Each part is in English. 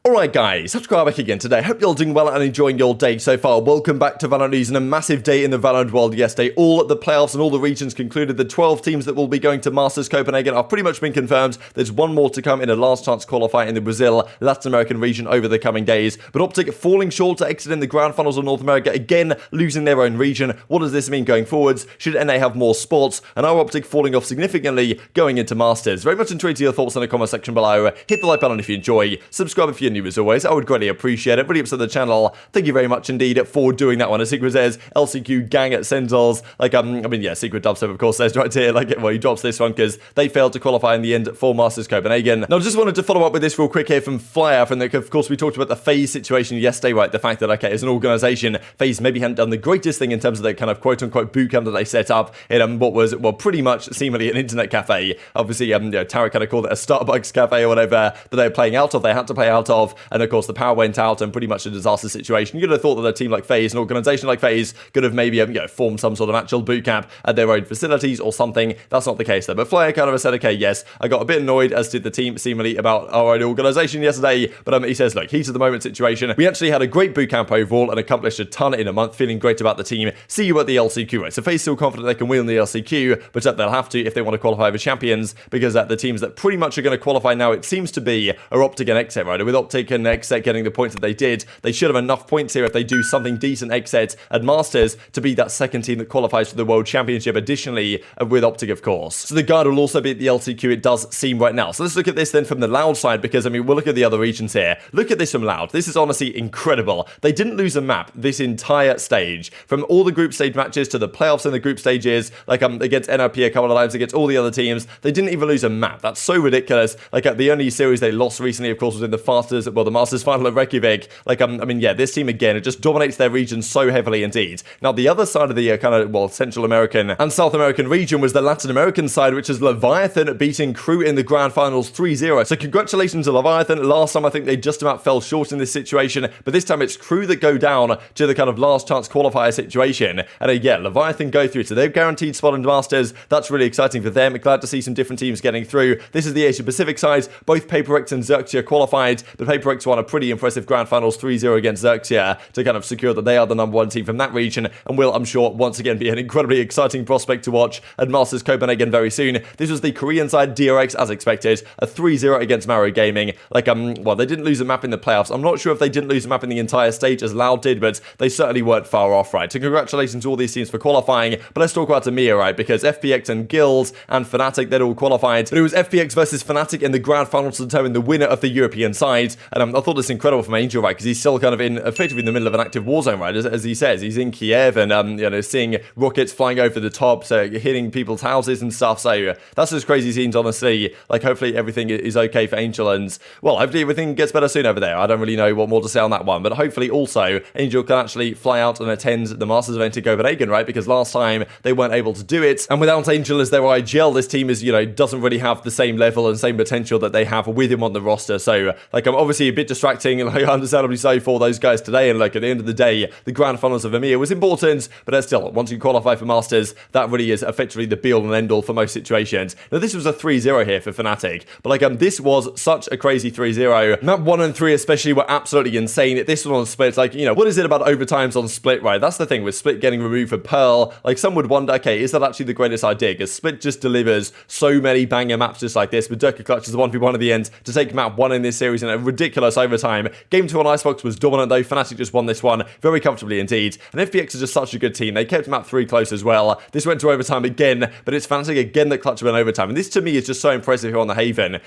Alright guys, TacticalRab back again today. Hope you're all doing well and enjoying your day so far. Welcome back to VALORANT News and a massive day in the VALORANT world yesterday. All the playoffs and all the regions concluded. The 12 teams that will be going to Masters Copenhagen have pretty much been confirmed. There's one more to come in a last chance qualifier in the Brazil, Latin American region over the coming days. But OpTic falling short to exit in the grand finals of North America, again losing their own region. What does this mean going forwards? Should NA have more spots? And are OpTic falling off significantly going into Masters? Very much intrigued to your thoughts in the comment section below. Hit the like button if you enjoy. Subscribe if you're new as always. I would greatly appreciate it. Really up to the channel. Thank you very much indeed for doing that one. As Secret says, LCQ gang at Sentinels. Secret dubstep of course says right here, he drops this one because they failed to qualify in the end for Masters Copenhagen. Now I just wanted to follow up with this real quick here from Flyout, and of course we talked about the FaZe situation yesterday, right? The fact that, okay, as an organization, FaZe maybe hadn't done the greatest thing in terms of their kind of quote-unquote bootcamp that they set up in what was, well, pretty much seemingly an internet cafe. Obviously, Tara kind of called it a Starbucks cafe or whatever that they were playing out of, they had to play out of, and of course the power went out and pretty much a disaster situation. You'd have thought that a team like FaZe, an organization like FaZe, could have maybe formed some sort of actual boot camp at their own facilities or something. That's not the case though. But Flyer kind of said, okay, yes, I got a bit annoyed, as did the team seemingly, about our own organization yesterday. But he says, look, heat of the moment situation. We actually had a great boot camp overall and accomplished a ton in a month. Feeling great about the team. See you at the LCQ. Right? So FaZe still confident they can win the LCQ, but they'll have to if they want to qualify for champions, because the teams that pretty much are going to qualify now, it seems to be, are OpTic and XSET, right? With OpTic and XSET getting the points that they did, they should have enough points here if they do something decent XSET at Masters to be that second team that qualifies for the World Championship, additionally with OpTic of course. So the guard will also be at the LCQ, it does seem right now. So let's look at this then from the Loud side, because we'll look at the other regions here. Look at this from Loud. This is honestly incredible. They didn't lose a map this entire stage. From all the group stage matches to the playoffs and the group stages, against NRP a couple of times, against all the other teams, they didn't even lose a map. That's so ridiculous. The only series they lost recently, of course, was in the Masters final at Reykjavik. This team again, it just dominates their region so heavily indeed. Now the other side of the Central American and South American region was the Latin American side, which is Leviathan beating Crew in the grand finals 3-0. So congratulations to Leviathan. Last time I think they just about fell short in this situation, but this time it's Crew that go down to the kind of last chance qualifier situation. And Leviathan go through, so they've guaranteed spot in the Masters. That's really exciting for them. Glad to see some different teams getting through. This is the Asia Pacific side. Both PaperX and Xerxia qualified, but PaperX won a pretty impressive grand finals 3-0 against Xerxia to kind of secure that they are the number one team from that region, and will, I'm sure, once again be an incredibly exciting prospect to watch at Masters Copenhagen very soon. This was the Korean side, DRX, as expected, a 3-0 against Maro Gaming. They didn't lose a map in the playoffs. I'm not sure if they didn't lose a map in the entire stage as Loud did, but they certainly weren't far off, right? So congratulations to all these teams for qualifying. But let's talk about EMEA, right? Because FPX and Guilds and Fnatic, they'd all qualified. But it was FPX versus Fnatic in the grand finals to determine the winner of the European side. And I thought this incredible from Angel, right? Because he's still kind of effectively in the middle of an active war zone, right? As he says, he's in Kiev and, seeing rockets flying over the top, so hitting people's houses and stuff. So that's just crazy scenes, honestly. Hopefully everything is okay for Angel, and, well, hopefully everything gets better soon over there. I don't really know what more to say on that one, but hopefully also Angel can actually fly out and attend the Masters event in Copenhagen, right? Because last time they weren't able to do it, and without Angel as their IGL, this team is, doesn't really have the same level and same potential that they have with him on the roster. So, I'm obviously a bit distracting, understandably so for those guys today, and at the end of the day, the grand finals of EMEA was important, but still, once you qualify for Masters, that really is effectively the be-all and end-all for most situations. Now, this was a 3-0 here for Fnatic, but this was such a crazy 3-0. Map 1 and 3 especially were absolutely insane. This one on Split, what is it about overtimes on Split, right? That's the thing with Split getting removed for Pearl. Some would wonder, okay, is that actually the greatest idea? Because Split just delivers so many banger maps just like this, with Turko clutches the 1v1 at the end to take map 1 in this series in a ridiculous overtime. Game 2 on Icebox was dominant though. Fnatic just won this one very comfortably indeed. And FPX is just such a good team. They kept map 3 close as well. This went to overtime again, but it's Fnatic again that clutched in overtime. And this to me is just so impressive here on the Haven.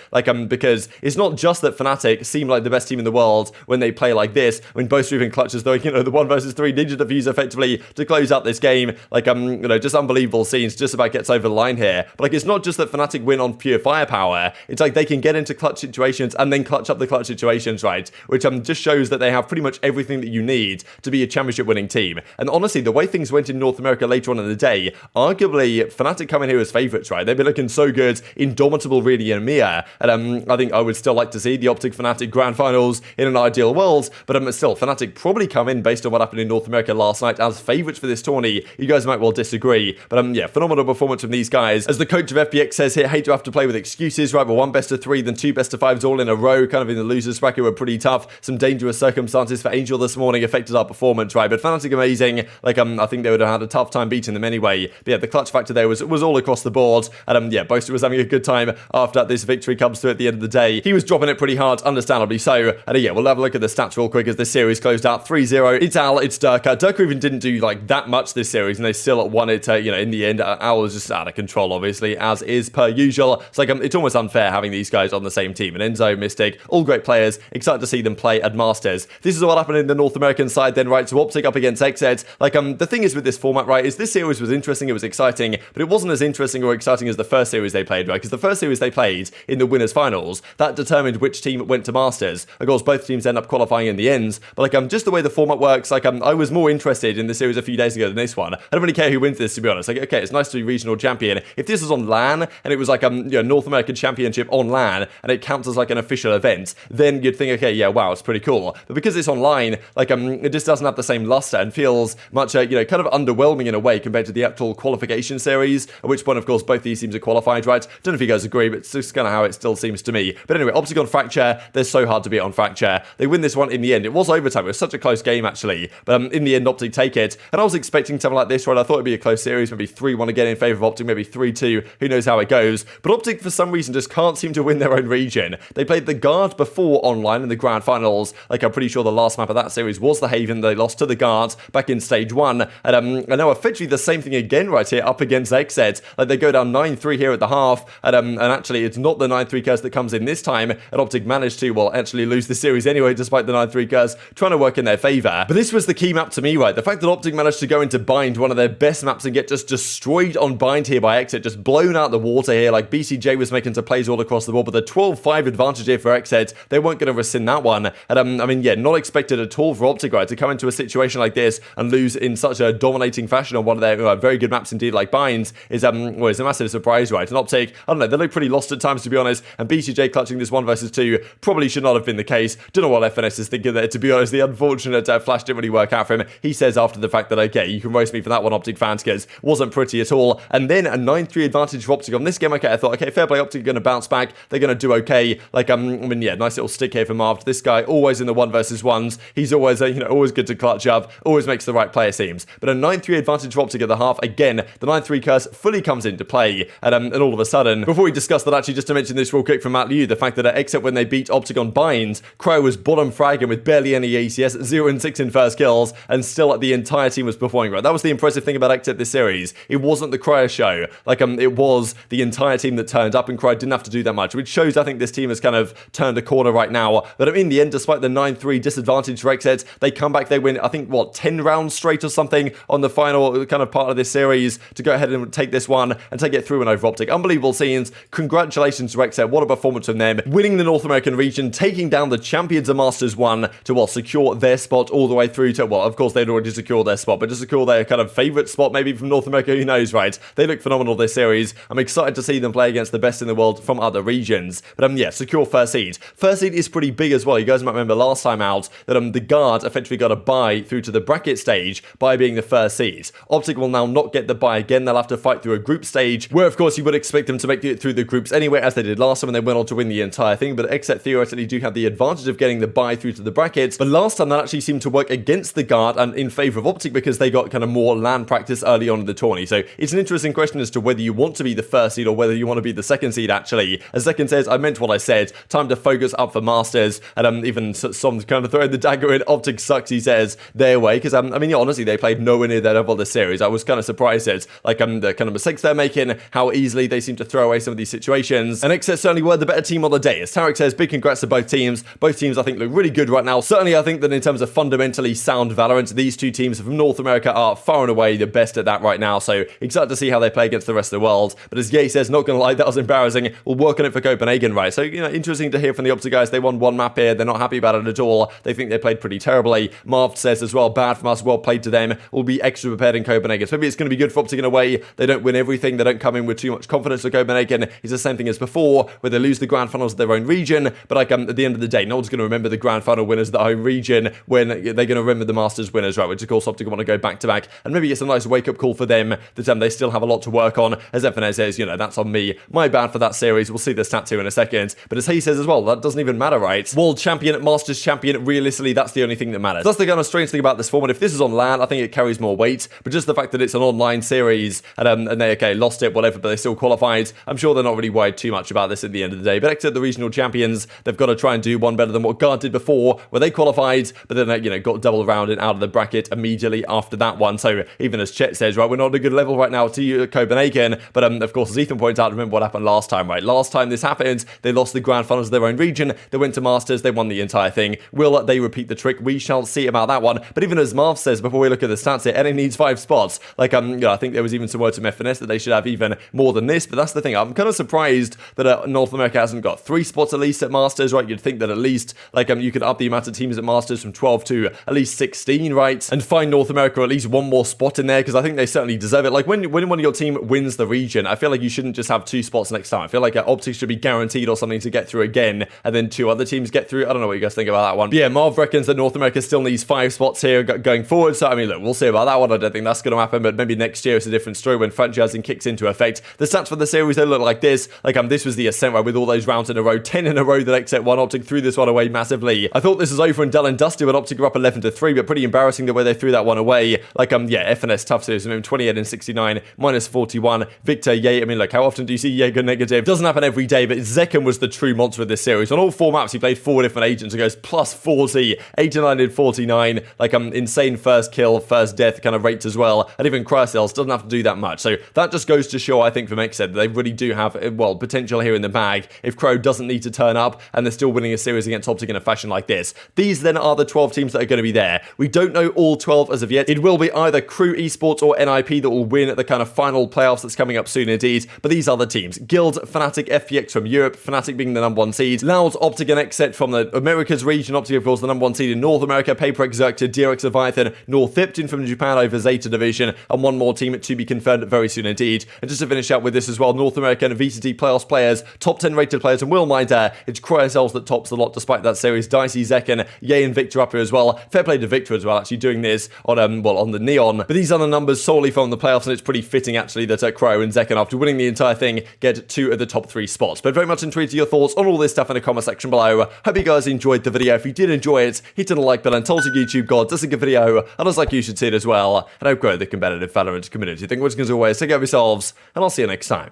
Because it's not just that Fnatic seem like the best team in the world when they play like this, when both even clutches though, the 1 versus 3 Ninja Dephs effectively to close out this game. Just unbelievable scenes, just about gets over the line here. But it's not just that Fnatic win on pure firepower. It's they can get into clutch situations and then clutch up the clutch situations, right? Which just shows that they have pretty much everything that you need to be a championship winning team. And honestly, the way things went in North America later on in the day, arguably Fnatic come in here as favourites, right? They've been looking so good, indomitable really in EMEA. And I think I would still like to see the OpTic Fnatic grand finals in an ideal world, but still, Fnatic probably come in based on what happened in North America last night as favourites for this tourney. You guys might well disagree, but phenomenal performance from these guys. As the coach of FPX says here, hate to have to play with excuses, right? But 1 best of 3, then 2 best of 5s all in a row, kind of in the losing losers bracket were pretty tough. Some dangerous circumstances for Angel this morning affected our performance, right? But Fnatic amazing. Like, I think they would have had a tough time beating them anyway. But yeah, the clutch factor there was all across the board. And yeah, Boaster was having a good time after this victory comes through at the end of the day. He was dropping it pretty hard, understandably so. And yeah, we'll have a look at the stats real quick as this series closed out 3-0. It's Al, it's Turko. Turko even didn't do like that much this series, and they still won it. In the end, Al was just out of control, obviously, as is per usual. It's like it's almost unfair having these guys on the same team. And Enzo, Mystic, all great players. Excited to see them play at Masters. This is what happened in the North American side then, right? So OpTic up against XSET. Like, the thing is with this format, right, is this series was interesting, it was exciting, but it wasn't as interesting or exciting as the first series they played, right? Because the first series they played in the winners finals, that determined which team went to Masters. Of course, both teams end up qualifying in the end, but like, just the way the format works, like, I was more interested in the series a few days ago than this one. I don't really care who wins this, to be honest. Like, okay, it's nice to be regional champion. If this was on LAN, and it was like, North American Championship on LAN, and it counts as like an official event, then you'd think, okay, yeah, wow, it's pretty cool. But because it's online, like, it just doesn't have the same luster and feels much, kind of underwhelming in a way compared to the actual qualification series, at which point, of course, both these teams are qualified, right? Don't know if you guys agree, but it's just kind of how it still seems to me. But anyway, OpTic on Fracture, they're so hard to beat on Fracture. They win this one in the end. It was overtime. It was such a close game, actually. But in the end, OpTic take it. And I was expecting something like this, right? I thought it'd be a close series, maybe 3-1 again in favor of OpTic, maybe 3-2. Who knows how it goes? But OpTic, for some reason, just can't seem to win their own region. They played the Guard before online in the grand finals. Like, I'm pretty sure the last map of that series was the Haven. They lost to the Guard back in stage 1. And now effectively the same thing again right here up against XSET. Like, they go down 9-3 here at the half. And actually, it's not the 9-3 curse that comes in this time. And OpTic managed to, well, actually lose the series anyway, despite the 9-3 curse trying to work in their favor. But this was the key map to me, right? The fact that OpTic managed to go into Bind, one of their best maps, and get just destroyed on Bind here by XSET, just blown out the water here. Like, BCJ was making some plays all across the board, but the 12-5 advantage here for XSET, they weren't going to rescind that one. And I mean, yeah, not expected at all for OpTic, right, to come into a situation like this and lose in such a dominating fashion on one of their very good maps indeed, like Binds, is a massive surprise, right? And OpTic, I don't know, they look pretty lost at times, to be honest, and BCJ clutching this 1 versus 2 probably should not have been the case. Don't know what FNS is thinking there, to be honest. The unfortunate flash didn't really work out for him. He says after the fact that, okay, you can roast me for that one, OpTic fans, because wasn't pretty at all. And then a 9-3 advantage for OpTic on this game. Okay, I thought, okay, fair play, OpTic are going to bounce back. They're going to do okay. Like, I mean, yeah, nice little stick here for Marv. This guy always in the 1 versus 1s. He's always, always good to clutch up. Always makes the right play, it seems. But a 9-3 advantage for OpTic at the half. Again, the 9-3 curse fully comes into play. And all of a sudden, before we discuss that, actually, just to mention this real quick from Matt Liu, the fact that except when they beat OpTic on Binds, Crow was bottom fragging with barely any ACS, 0-6 in first kills, and still the entire team was performing right. That was the impressive thing about XSET this series. It wasn't the Crow show. Like, it was the entire team that turned up, and Crow didn't have to do that much, which shows, I think, this team has kind of turned a corner right now. But in the end, despite the 9-3 disadvantage for XSET, they come back, they win, I think, 10 rounds straight or something on the final kind of part of this series to go ahead and take this one and take it through and over OpTic. Unbelievable scenes. Congratulations to XSET. What a performance from them. Winning the North American region, taking down the champions of Masters 1 to, well, secure their spot all the way through to, well, of course, they'd already secured their spot, but to secure their kind of favorite spot maybe from North America, who knows, right? They look phenomenal this series. I'm excited to see them play against the best in the world from other regions. But yeah, secure first seed. First seed is pretty big as well. You guys might remember last time out that the Guard effectively got a bye through to the bracket stage by being the first seed. OpTic will now not get the bye again. They'll have to fight through a group stage, where of course you would expect them to make it through the groups anyway, as they did last time, and they went on to win the entire thing. But XSET theoretically do have the advantage of getting the bye through to the brackets. But last time that actually seemed to work against the Guard and in favor of OpTic, because they got kind of more LAN practice early on in the tourney. So it's an interesting question as to whether you want to be the first seed or whether you want to be the second seed, actually. As Second says, I meant what I said. Time to focus up for Masters. And even some kind of throwing the dagger in. OpTic sucks, he says, their way. Because, I mean, yeah, honestly, they played nowhere near their level this series. I was kind of surprised at, like, the kind of mistakes they're making, how easily they seem to throw away some of these situations. And XSET certainly were the better team on the day. As Tarek says, big congrats to both teams. Both teams, I think, look really good right now. Certainly, I think that in terms of fundamentally sound Valorant, these two teams from North America are far and away the best at that right now. So excited to see how they play against the rest of the world. But as Ye says, not gonna lie, that was embarrassing. We'll work on it for Copenhagen, right? So, interesting to hear from the OpTic guys. They won one map here. They're not happy about it at all. They think they played pretty terribly. Marv says as well, bad from us, well played to them. We'll be extra prepared in Copenhagen. So maybe it's going to be good for OpTic in a way. They don't win everything. They don't come in with too much confidence for Copenhagen. It's the same thing as before, where they lose the grand finals of their own region. But like at the end of the day, no one's going to remember the grand final winners of their own region when they're going to remember the Masters winners, right? Which of course OpTic want to go back to back. And maybe it's a nice wake-up call for them that they still have a lot to work on. As FNS says, that's on me. My bad for that series. We'll see the stats here in a second. But as he says as well, that doesn't even even matter, right? World champion, Masters champion, realistically, that's the only thing that matters. That's the kind of strange thing about this format. If this is on LAN, I think it carries more weight, but just the fact that it's an online series and they, okay, lost it, whatever, but they still qualified, I'm sure they're not really worried too much about this at the end of the day. But XSET, the regional champions, they've got to try and do one better than what Guard did before, where they qualified, but then they, got double rounded out of the bracket immediately after that one. So even as Chet says, right, we're not at a good level right now to Copenhagen, but of course, as Ethan points out, remember what happened last time, right? Last time this happened, they lost the grand finals of their own region, they went to Masters, they won the entire thing. Will they repeat the trick? We shall see about that one. But even as Marv says, before we look at the stats here, NA needs 5 spots. Like, I think there was even some words from FNS that they should have even more than this, but that's the thing. I'm kind of surprised that North America hasn't got 3 spots at least at Masters, right? You'd think that at least, like, you could up the amount of teams at Masters from 12 to at least 16, right? And find North America at least one more spot in there, because I think they certainly deserve it. Like, when one of your team wins the region, I feel like you shouldn't just have 2 spots next time. I feel like OpTic should be guaranteed or something to get through again, and then 2 other teams get through. I don't know what you guys think about that one. But yeah, Marv reckons that North America still needs 5 spots here going forward. So, I mean, look, we'll see about that one. I don't think that's going to happen, but maybe next year it's a different story when franchising kicks into effect. The stats for the series, they look like this. Like, this was the Ascent, right, with all those rounds in a row, 10 in a row that XSET won. OpTic threw this one away massively. I thought this was over and done and dusted when OpTic were up 11-3, but pretty embarrassing the way they threw that one away. Like, yeah, FNS tough series. I mean, 28 and 69, minus 41. Victor, yay. I mean, look, how often do you see Jaeger negative? Doesn't happen every day, but zyppan was the true monster of this series. On all 4 maps, he played 4 different agents. It goes plus 40, 89 and 49. Like, insane first kill, first death kind of rates as well. And even Cryocels doesn't have to do that much. So that just goes to show, I think, from XSET, that they really do have, well, potential here in the bag. If Crow doesn't need to turn up and they're still winning a series against OpTic in a fashion like this. These then are the 12 teams that are going to be there. We don't know all 12 as of yet. It will be either Crew Esports or NIP that will win at the kind of final playoffs that's coming up soon indeed. But these are the teams. Guild, Fnatic, FPX from Europe, Fnatic being the number 1 seed. Loud, OpTic and XSET from the Americas region. OpTic, of course, the number 1 seed in North America. Paper Exercted, DRX Leviathan, Northampton from Japan over Zeta Division, and one more team to be confirmed very soon indeed. And just to finish out with this as well, North American VCT Playoffs players, top 10 rated players, and will mind it's Cryocels that tops the lot despite that series. Dicey, Zekken, Ye and Victor up here as well. Fair play to Victor as well, actually doing this on on the Neon. But these are the numbers solely from the playoffs, and it's pretty fitting actually that Cryo and Zekken, after winning the entire thing, get 2 of the top 3 spots. But very much intrigued to your thoughts on all this stuff in the comment section below. Hope you guys enjoyed the video. If you did enjoy it, hit the like button, tell us YouTube God does a good video, and as like you should see it as well. And I hope grow the competitive Valorant community. Thank you as always, take care of yourselves, and I'll see you next time.